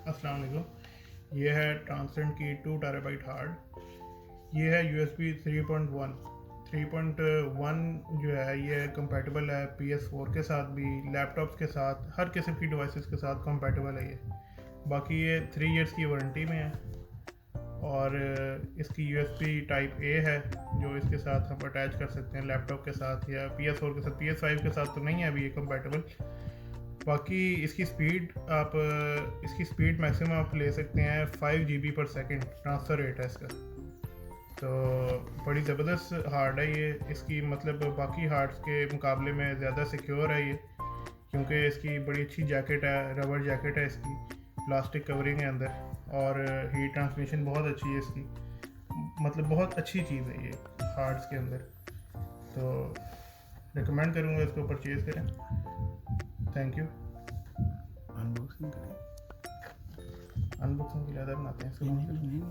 अस्सलाम वालेकुम। ये है ट्रांसेंड की 2 TB हार्ड। ये है USB 3.1। 3.1 जो है ये कंपेटेबल है PS4 के साथ भी, लैपटॉप्स के साथ, हर किस्म की डिवाइसेस के साथ कंपेटेबल है ये। बाकी ये 3 इयर्स की वारंटी में है और इसकी USB टाइप A है जो इसके साथ हम अटैच कर सकते हैं लैपटॉप के साथ या PS4 के साथ। PS5 के साथ तो नहीं है अभी ये कंपेटेबल। बाकी इसकी स्पीड मैक्सिमम आप ले सकते हैं 5 GB पर सेकेंड ट्रांसफ़र रेट है इसका। तो बड़ी ज़बरदस्त हार्ड है ये। इसकी मतलब बाकी हार्ड्स के मुकाबले में ज़्यादा सिक्योर है ये, क्योंकि इसकी बड़ी अच्छी जैकेट है, रबर जैकेट है इसकी, प्लास्टिक कवरिंग है अंदर और हीट ट्रांसमिशन बहुत अच्छी है इसकी। मतलब बहुत अच्छी चीज़ है ये हार्ड्स के अंदर। तो रिकमेंड करूँगा इसको परचेज़ करें। Thank you. अनबॉक्सिंग करें। अनबॉक्सिंग की ज़्यादा बनाते हैं इसको। नहीं